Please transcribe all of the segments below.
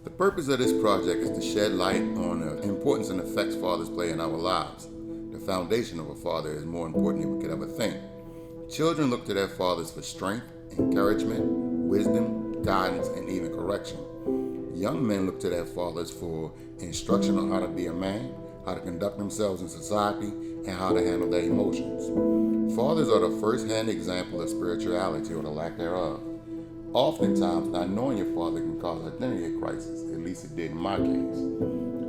The purpose of this project is to shed light on the importance and effects fathers play in our lives. The foundation of a father is more important than we could ever think. Children look to their fathers for strength, encouragement, wisdom, guidance, and even correction. Young men look to their fathers for instruction on how to be a man, how to conduct themselves in society, and how to handle their emotions. Fathers are the first-hand example of spirituality or the lack thereof. Oftentimes, not knowing your father can cause identity crisis. At least it did in my case.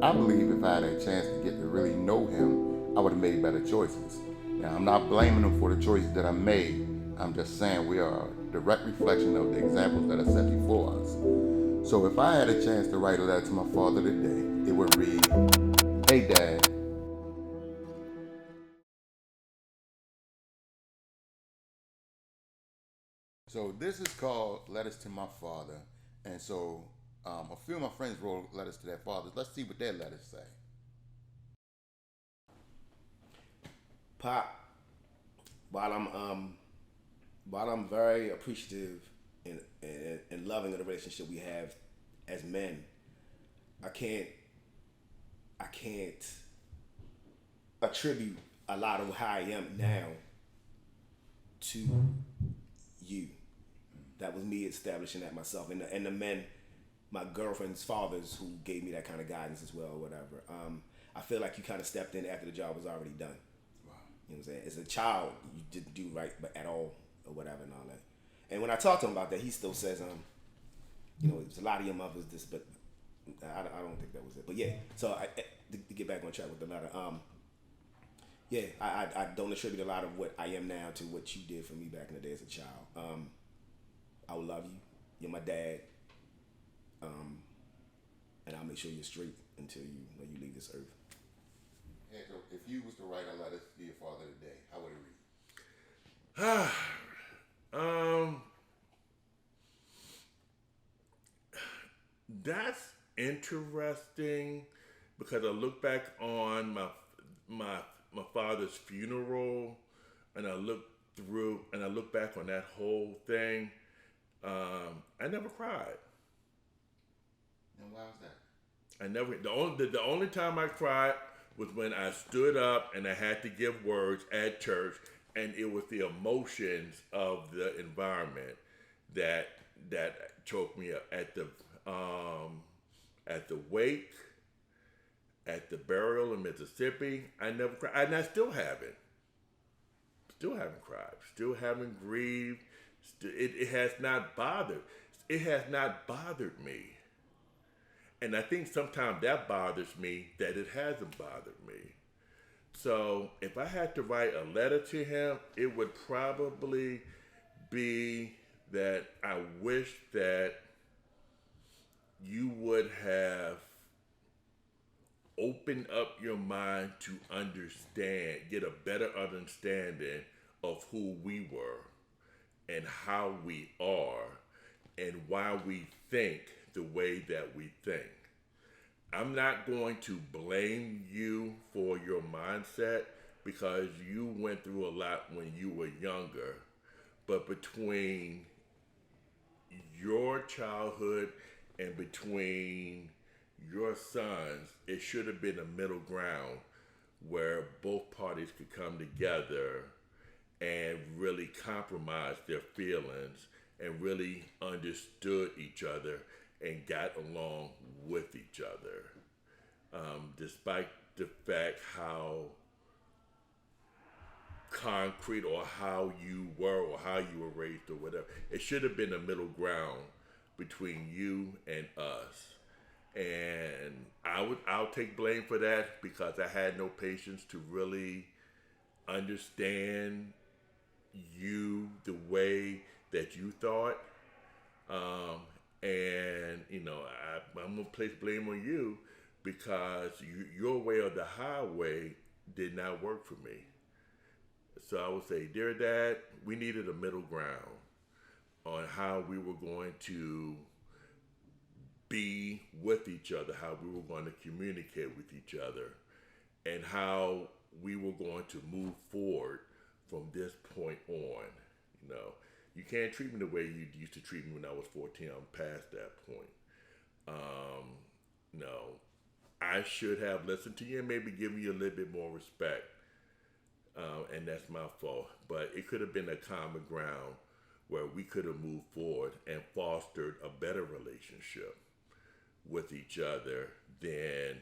I believe if I had a chance to get to really know him, I would have made better choices. Now, I'm not blaming him for the choices that I made. I'm just saying we are a direct reflection of the examples that are set before us. So if I had a chance to write a letter to my father today, it would read, "Hey Dad, so this is called Letters to My Father." And so a few of my friends wrote letters to their fathers. Let's see what their letters say. Pop, while I'm very appreciative and loving of the relationship we have as men, I can't attribute a lot of how I am now to you. That was me establishing that myself, and the men, my girlfriend's fathers, who gave me that kind of guidance as well, or whatever. I feel like you kind of stepped in after the job was already done. Wow. You know what I'm saying? As a child, you didn't do right, but at all, or whatever, and all that. And when I talked to him about that, he still says, there's a lot of your mothers this, but I don't think that was it. But yeah, so to get back on track with the letter, I don't attribute a lot of what I am now to what you did for me back in the day as a child. I will love you. You're my dad. And I'll make sure you're straight until you leave this earth. Hey, so if you was to write a letter to your father today, how would it read? That's interesting because I look back on my father's funeral, and I look back on that whole thing. I never cried. And why was that? The only time I cried was when I stood up and I had to give words at church, and it was the emotions of the environment that choked me up at the wake, at the burial in Mississippi. I never cried, and I still haven't. Still haven't cried. Still haven't grieved. It has not bothered. It has not bothered me. And I think sometimes that bothers me that it hasn't bothered me. So if I had to write a letter to him, it would probably be that I wish that you would have opened up your mind to understand, get a better understanding of who we were and how we are and why we think the way that we think. I'm not going to blame you for your mindset because you went through a lot when you were younger. But between your childhood and between your sons, it should have been a middle ground where both parties could come together and really compromise their feelings and really understood each other and got along with each other. Despite the fact how concrete or how you were or how you were raised or whatever, it should have been a middle ground between you and us. And I'll take blame for that because I had no patience to really understand you the way that you thought. I'm gonna place blame on you because your way or the highway did not work for me. So I would say, dear Dad, we needed a middle ground on how we were going to be with each other, how we were going to communicate with each other, and how we were going to move forward from this point on. You can't treat me the way you used to treat me when I was 14. I'm past that point. No, I should have listened to you and maybe given you a little bit more respect. And that's my fault. But it could have been a common ground where we could have moved forward and fostered a better relationship with each other than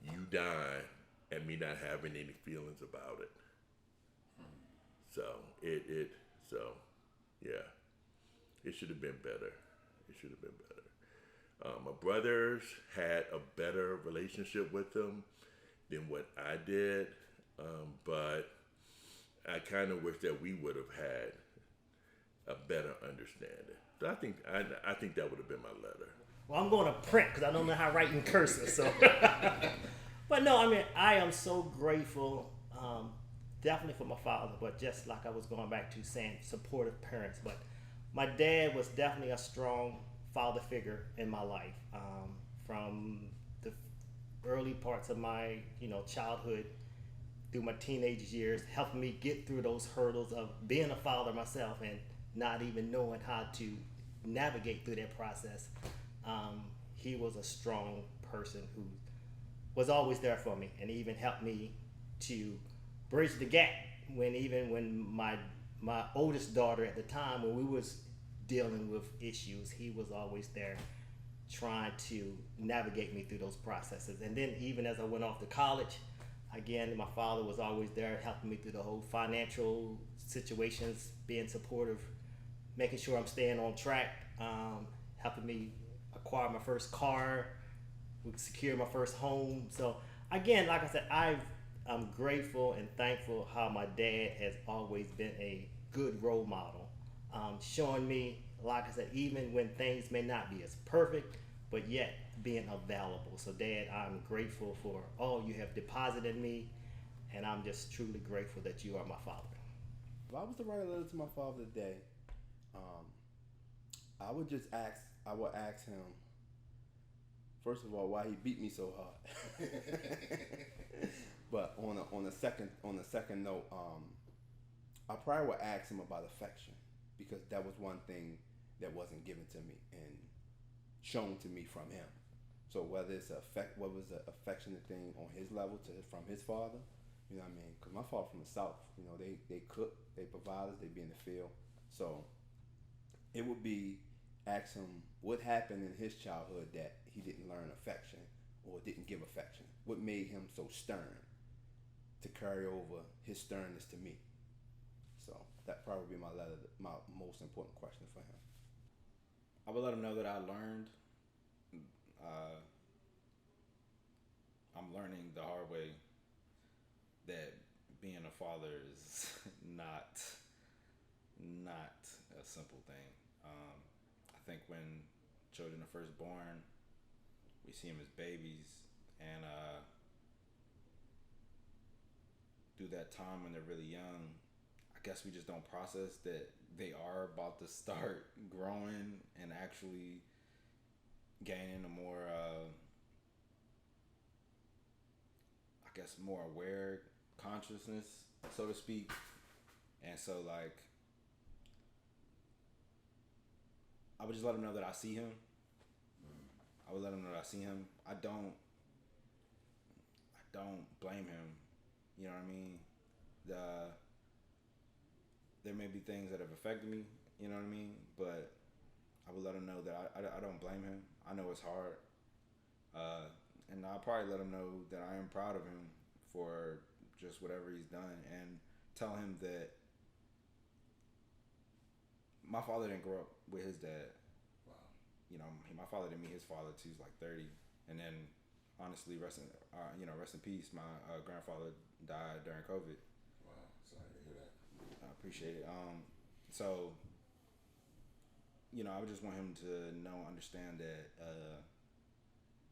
you dying and me not having any feelings about it. So so yeah, it should have been better. It should have been better. My brothers had a better relationship with them than what I did, but I kind of wish that we would have had a better understanding. So I think that would have been my letter. Well, I'm going to print because I don't know how to write in cursive. So, but no, I mean, I am so grateful, definitely for my father. But just like I was going back to saying, supportive parents. But my dad was definitely a strong father figure in my life, from the early parts of my childhood through my teenage years, helping me get through those hurdles of being a father myself and not even knowing how to navigate through that process. He was a strong person who was always there for me and even helped me to bridge the gap when my oldest daughter at the time, when we was dealing with issues, he was always there trying to navigate me through those processes. And then even as I went off to college, again, my father was always there helping me through the whole financial situations, being supportive, making sure I'm staying on track, helping me acquire my first car, secure my first home. So again, like I said, I'm grateful and thankful how my dad has always been a good role model, showing me, like I said, even when things may not be as perfect, but yet being available. So Dad, I'm grateful for all you have deposited in me, and I'm just truly grateful that you are my father. If I was to write a letter to my father today, I would ask him, first of all, why he beat me so hard. But on a second note, I probably would ask him about affection, because that was one thing that wasn't given to me and shown to me from him. So whether it's what was the affectionate thing on his level from his father, you know what I mean? Because my father from the South, they cook, they provide us, they be in the field. So it would be ask him what happened in his childhood that he didn't learn affection or didn't give affection. What made him so stern to carry over his sternness to me? So that probably would be my most important question for him. I would let him know that I learned. I'm learning the hard way that being a father is not a simple thing. I think when children are first born, we see them as babies, and through that time when they're really young, I guess we just don't process that they are about to start growing and actually gaining a more, more aware consciousness, so to speak. And so, like, I would just let him know that I see him. I would let him know that I see him. I don't blame him. You know what I mean? There may be things that have affected me, you know what I mean? But I would let him know that I don't blame him. I know it's hard. And I'll probably let him know that I am proud of him for just whatever he's done, and tell him that my father didn't grow up with his dad. Wow. My father didn't meet his father till he was like 30. And then, honestly, rest in peace, my grandfather died during COVID. Wow, sorry to hear that. I appreciate it. So, I would just want him to understand that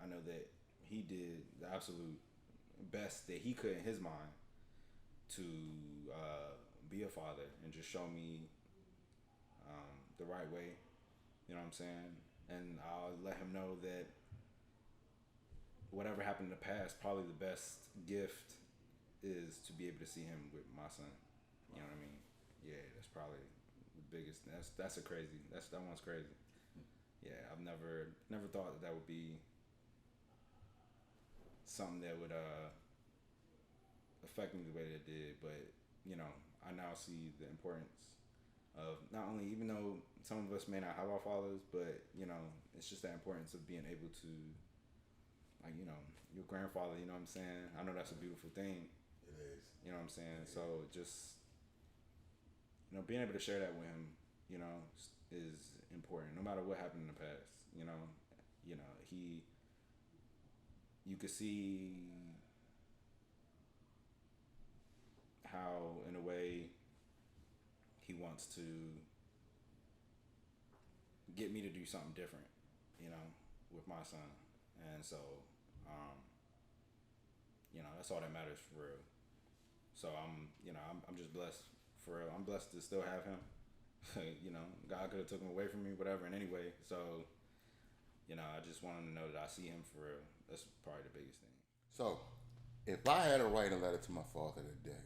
I know that he did the absolute best that he could in his mind to be a father and just show me the right way. You know what I'm saying? And I'll let him know that whatever happened in the past, probably the best gift is to be able to see him with my son. You know what I mean? Yeah, that's probably the biggest. That one's crazy. yeah, I've never thought that would be something that would affect me the way that it did. But I now see the importance of not only, even though some of us may not have our fathers, but it's just that importance of being able to, like, your grandfather. You know what I'm saying? I know that's a beautiful thing. It is. You know what I'm saying? So just being able to share that with him, is important. No matter what happened in the past, you could see how, in a way, he wants to get me to do something different, with my son, and so, that's all that matters for real. So I'm just blessed for real. I'm blessed to still have him. God could have took him away from me, whatever. And anyway, so I just want him to know that I see him for real. That's probably the biggest thing. So, if I had to write a letter to my father today,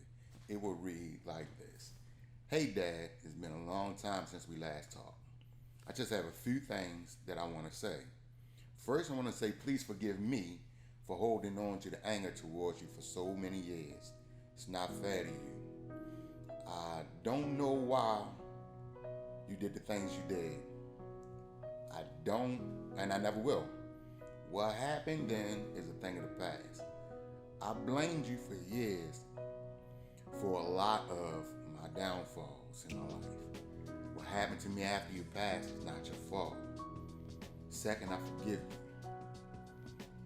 it would read like this. Hey, Dad, it's been a long time since we last talked. I just have a few things that I want to say. First, I want to say please forgive me for holding on to the anger towards you for so many years. It's not fair to you. I don't know why you did the things you did. I don't, and I never will. What happened then is a thing of the past. I blamed you for years for a lot of my downfalls in my life. What happened to me after you passed is not your fault. Second, I forgive you.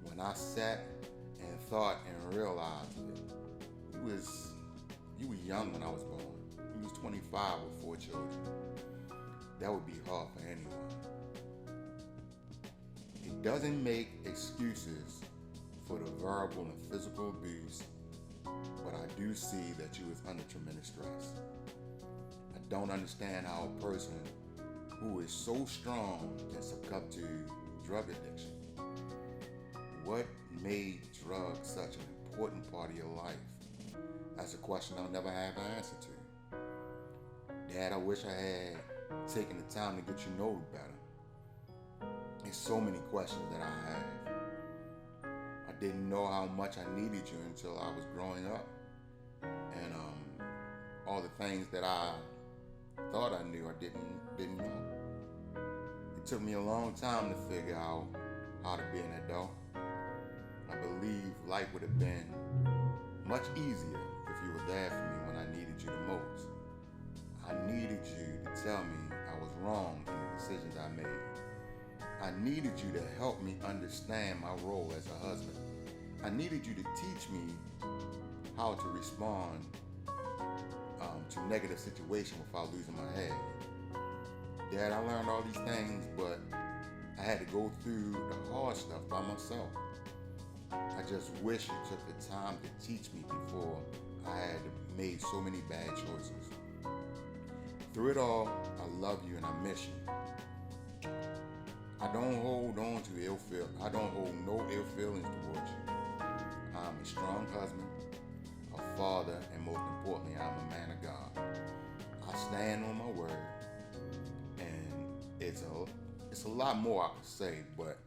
When I sat and thought and realized it, you were young when I was born. You was 25 with 4 children. That would be hard for anyone. It doesn't make excuses for the verbal and physical abuse, but I do see that you was under tremendous stress. I don't understand how a person who is so strong can succumb to drug addiction. What made drugs such an important part of your life? That's a question I'll never have an answer to. Dad, I wish I had taken the time to get you know better. There's so many questions that I have. I didn't know how much I needed you until I was growing up. And all the things that I thought I knew, I didn't know. It took me a long time to figure out how to be an adult. I believe life would have been much easier if you were there for me when I needed you the most. I needed you to tell me I was wrong in the decisions I made. I needed you to help me understand my role as a husband. I needed you to teach me how to respond to negative situations without losing my head. Dad, I learned all these things, but I had to go through the hard stuff by myself. I just wish you took the time to teach me before I had made so many bad choices. Through it all, I love you and I miss you. I don't hold on to ill feel. I don't hold no ill feelings towards you. I'm a strong husband, a father, and most importantly, I'm a man of God. I stand on my word, and it's a lot more I could say, but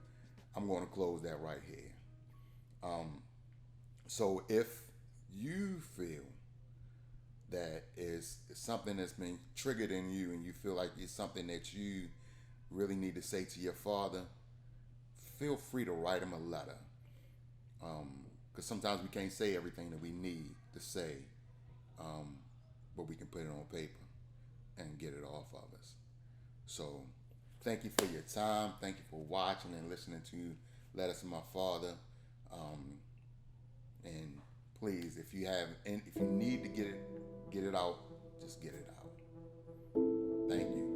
I'm going to close that right here. So if you feel that is something that's been triggered in you and you feel like it's something that you really need to say to your father, feel free to write him a letter. Because sometimes we can't say everything that we need to say, but we can put it on paper and get it off of us. So thank you for your time. Thank you for watching and listening to Letters to My Father. And please, if you need to get it out, just get it out. Thank you.